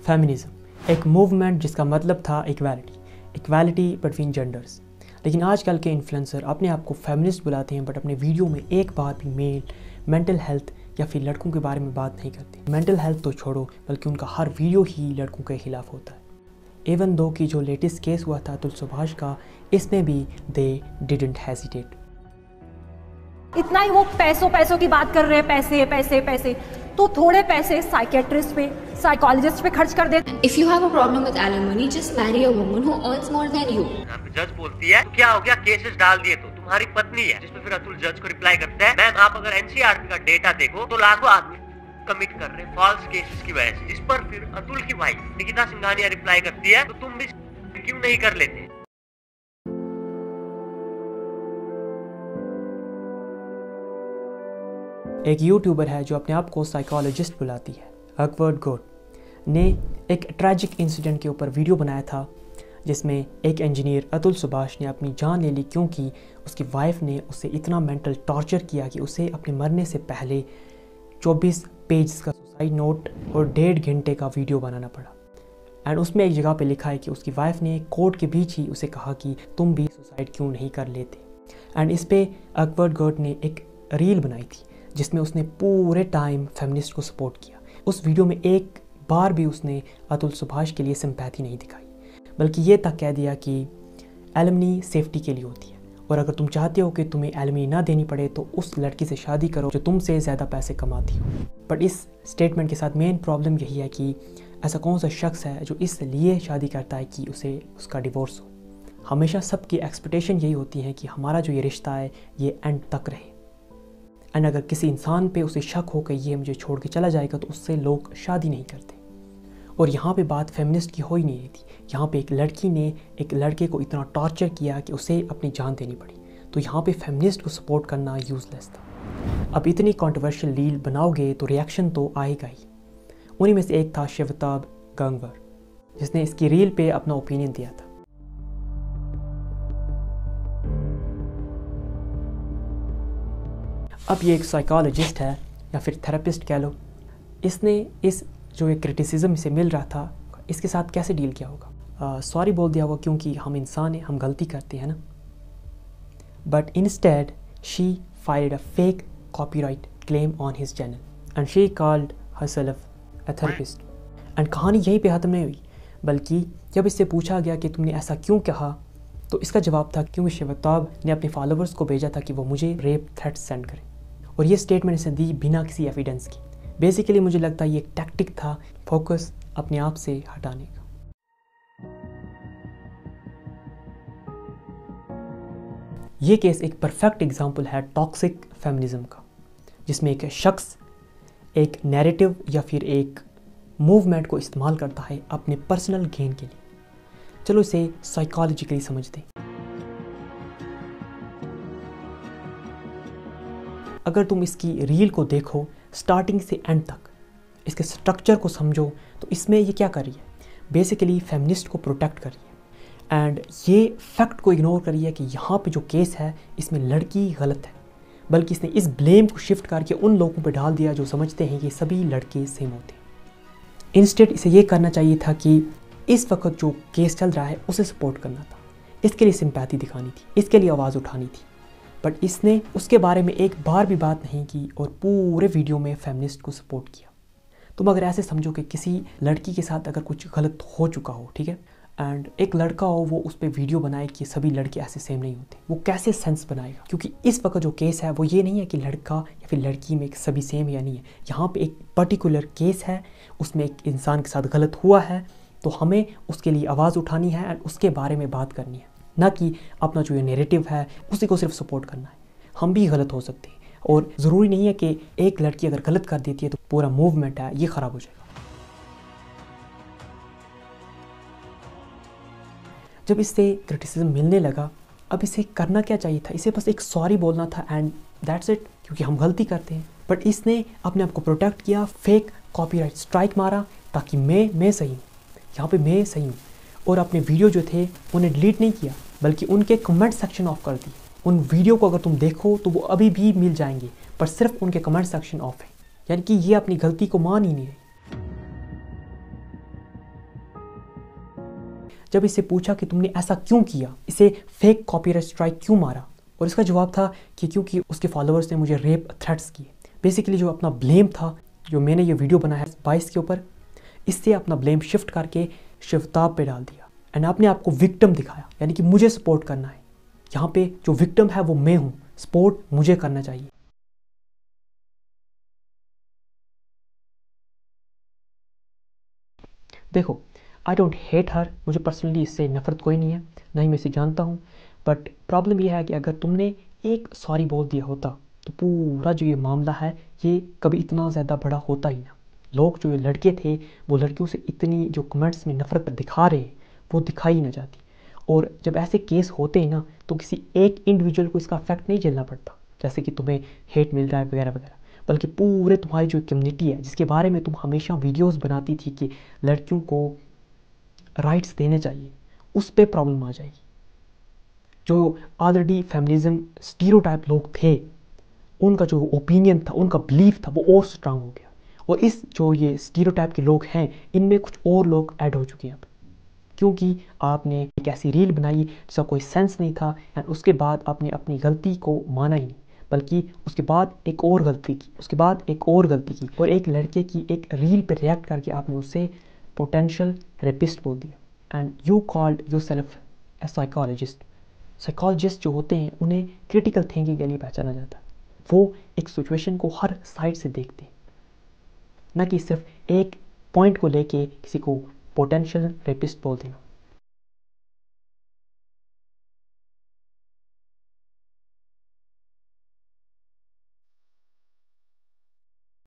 Feminism, एक movement जिसका मतलब था इक्वालिटी बिटवीन जेंडर्स। लेकिन आजकल के इन्फ्लुएंसर अपने आप को फेमिनिस्ट बुलाते हैं, बट अपने वीडियो में एक बार भी मेंटल हेल्थ या फिर लड़कों के बारे में बात नहीं करते। मेंटल हेल्थ तो छोड़ो, बल्कि उनका हर वीडियो ही लड़कों के खिलाफ होता है। इवन दो कि जो लेटेस्ट केस हुआ था अतुल सुभाष का, इसमें भी दे डिडंट हेजिटेट। इतना ही वो पैसों की बात कर रहे हैं, पैसे, तो थोड़े पैसे साइकियाट्रिस्ट पे, साइकोलॉजिस्ट पे खर्च कर दे। If you have a problem with alimony, just marry a woman who earns more than you. जज बोलती है तो क्या हो गया, केसेस डाल दिए तो तुम्हारी पत्नी है, जिसमें फिर अतुल जज को रिप्लाई करता है, मैम आप अगर एनसीईआरटी का डेटा देखो तो लाखों आदमी कमिट कर रहे हैं फॉल्स केसेस की वजह से। इस पर फिर अतुल की वाइफ निकिता सिंघानिया रिप्लाई करती है, तो तुम भी क्यों नहीं कर लेते। एक यूट्यूबर है जो अपने आप को साइकोलॉजिस्ट बुलाती है, अकवर्ड गोड, ने एक ट्रैजिक इंसिडेंट के ऊपर वीडियो बनाया था, जिसमें एक इंजीनियर अतुल सुभाष ने अपनी जान ले ली क्योंकि उसकी वाइफ ने उसे इतना मेंटल टॉर्चर किया कि उसे अपने मरने से पहले 24 पेज का सुसाइड नोट और 1.5 घंटे का वीडियो बनाना पड़ा। एंड उसमें एक जगह पे लिखा है कि उसकी वाइफ ने कोर्ट के बीच ही उसे कहा कि तुम भी सुसाइड क्यों नहीं कर लेते। एंड इस पे अकवर्ड गोड ने एक रील बनाई थी जिसमें उसने पूरे टाइम फेमिनिस्ट को सपोर्ट किया। उस वीडियो में एक बार भी उसने अतुल सुभाष के लिए सिंपैथी नहीं दिखाई, बल्कि ये तक कह दिया कि एलिमनी सेफ्टी के लिए होती है, और अगर तुम चाहते हो कि तुम्हें एलिमनी ना देनी पड़े तो उस लड़की से शादी करो जो तुमसे ज़्यादा पैसे कमाती हो। बट इस स्टेटमेंट के साथ मेन प्रॉब्लम यही है कि ऐसा कौन सा शख्स है जो इसलिए शादी करता है कि उसे उसका डिवोर्स हो। हमेशा सबकी एक्सपेक्टेशन यही होती है कि हमारा जो ये रिश्ता है ये एंड तक रहे। एंड अगर किसी इंसान पे उसे शक हो कि ये मुझे छोड़ के चला जाएगा तो उससे लोग शादी नहीं करते। और यहाँ पे बात फेमिनिस्ट की हो ही नहीं रही थी। यहाँ पे एक लड़की ने एक लड़के को इतना टॉर्चर किया कि उसे अपनी जान देनी पड़ी, तो यहाँ पे फेमिनिस्ट को सपोर्ट करना यूज़लेस था। अब इतनी कंट्रोवर्शियल रील बनाओगे तो रिएक्शन तो आएगा ही। उन्हीं में से एक था शिवताब गंगवर, जिसने इसकी रील पे अपना ओपिनियन दिया था। अब ये एक साइकोलॉजिस्ट है या फिर थेरेपिस्ट कह लो, इसने इस जो एक क्रिटिसिज्म इसे मिल रहा था इसके साथ कैसे डील किया होगा। सॉरी बोल दिया होगा क्योंकि हम इंसान हैं, हम गलती करते हैं ना। But instead she filed a fake copyright claim on his channel and she called herself a therapist. And कहानी यहीं पे ख़त्म नहीं हुई, बल्कि जब इससे पूछा गया कि तुमने ऐसा क्यों कहा, तो इसका जवाब था क्योंकि शिवताब ने अपने फॉलोअर्स को भेजा था कि वो मुझे रेप थ्रेट्स सेंड करें, और ये स्टेटमेंट इसने दी बिना किसी एविडेंस की। बेसिकली मुझे लगता है ये एक टैक्टिक था फोकस अपने आप से हटाने का। ये केस एक परफेक्ट एग्जांपल है टॉक्सिक फेमिनिज्म का, जिसमें एक शख्स एक नैरेटिव या फिर एक मूवमेंट को इस्तेमाल करता है अपने पर्सनल गेन के लिए। चलो इसे साइकोलॉजिकली समझते हैं। अगर तुम इसकी रील को देखो स्टार्टिंग से एंड तक, इसके स्ट्रक्चर को समझो, तो इसमें ये क्या कर रही है, बेसिकली फेमिनिस्ट को प्रोटेक्ट कर रही है। एंड ये फैक्ट को इग्नोर कर रही है कि यहाँ पे जो केस है इसमें लड़की गलत है, बल्कि इसने इस ब्लेम को शिफ्ट करके उन लोगों पे डाल दिया जो समझते हैं कि सभी लड़के सेम होते हैं। इंस्टेड इसे ये करना चाहिए था कि इस वक्त जो केस चल रहा है उसे सपोर्ट करना था, इसके लिए सिंपैथी दिखानी थी, इसके लिए आवाज़ उठानी थी। बट इसने उसके बारे में एक बार भी बात नहीं की और पूरे वीडियो में फेमिनिस्ट को सपोर्ट किया। तुम अगर ऐसे समझो कि किसी लड़की के साथ अगर कुछ गलत हो चुका हो, ठीक है, एंड एक लड़का हो वो उस पर वीडियो बनाए कि सभी लड़के ऐसे सेम नहीं होते, वो कैसे सेंस बनाएगा। क्योंकि इस वक्त जो केस है वो ये नहीं है कि लड़का या फिर लड़की में सभी सेम या नहीं है। यहाँ पे एक पर्टिकुलर केस है, उसमें एक इंसान के साथ गलत हुआ है, तो हमें उसके लिए आवाज़ उठानी है एंड उसके बारे में बात करनी है, ना कि अपना जो ये नैरेटिव है उसी को सिर्फ सपोर्ट करना है। हम भी गलत हो सकते हैं और ज़रूरी नहीं है कि एक लड़की अगर गलत कर देती है तो पूरा मूवमेंट है ये ख़राब हो जाएगा। जब इससे क्रिटिसिज्म मिलने लगा, अब इसे करना क्या चाहिए था, इसे बस एक सॉरी बोलना था एंड दैट्स इट, क्योंकि हम गलती करते हैं। बट इसने अपने आप को प्रोटेक्ट किया, फेक कॉपीराइट स्ट्राइक मारा ताकि मैं सही हूँ, यहाँ पे मैं सही हूँ, और अपने वीडियो जो थे उन्हें डिलीट नहीं किया बल्कि उनके कमेंट सेक्शन ऑफ कर दिए। उन वीडियो को अगर तुम देखो तो वो अभी भी मिल जाएंगे, पर सिर्फ उनके कमेंट सेक्शन ऑफ है, यानी कि ये अपनी गलती को मान ही नहीं रही। जब इससे पूछा कि तुमने ऐसा क्यों किया, इसे फेक कॉपीराइट स्ट्राइक क्यों मारा, और इसका जवाब था कि क्योंकि उसके फॉलोअर्स ने मुझे रेप थ्रेट्स किए। बेसिकली जो अपना ब्लेम था, जो मैंने ये वीडियो बनाया है 22 के ऊपर, इससे अपना ब्लेम शिफ्ट करके शिवताब पे डाल दिया एंड आपने आपको विक्टिम दिखाया, यानी कि मुझे सपोर्ट करना है। यहाँ पे जो विक्टिम है वो मैं हूँ, सपोर्ट मुझे करना चाहिए। देखो, आई डोंट हेट हर, मुझे पर्सनली इससे नफरत कोई नहीं है, ना ही मैं इसे जानता हूँ। बट प्रॉब्लम यह है कि अगर तुमने एक सॉरी बोल दिया होता तो पूरा जो ये मामला है ये कभी इतना ज़्यादा बड़ा होता ही ना। लोग जो ये लड़के थे वो लड़कियों से इतनी जो कमेंट्स में नफरत दिखा रहे वो दिखाई ना जाती। और जब ऐसे केस होते हैं ना तो किसी एक इंडिविजुअल को इसका इफेक्ट नहीं झेलना पड़ता, जैसे कि तुम्हें हेट मिल रहा है वगैरह वगैरह, बल्कि पूरे तुम्हारी जो कम्युनिटी है जिसके बारे में तुम हमेशा वीडियोस बनाती थी कि लड़कियों को राइट्स देने चाहिए, उस पर प्रॉब्लम आ जाएगी। जो ऑलरेडी फेमिनिज्म स्टीरियोटाइप लोग थे उनका जो ओपिनियन था, उनका बिलीफ था, वो और स्ट्रांग हो गया। और इस जो ये स्टीरियोटाइप के लोग हैं इनमें कुछ और लोग ऐड हो चुके हैं अब, क्योंकि आपने एक ऐसी रील बनाई जिसका कोई सेंस नहीं था एंड उसके बाद आपने अपनी गलती को माना ही नहीं, बल्कि उसके बाद एक और गलती की, उसके बाद एक और गलती की, और एक लड़के की एक रील पे रिएक्ट करके आपने उसे पोटेंशियल रेपिस्ट बोल दिया। And you called your self A psychologist. Psychologist जो होते हैं उन्हें क्रिटिकल थिंकिंग के लिए पहचाना जाता है। वो एक सिचुएशन को हर साइड से देखते हैं, न कि सिर्फ एक पॉइंट को लेके किसी को पोटेंशियल रेपिस्ट बोल देना।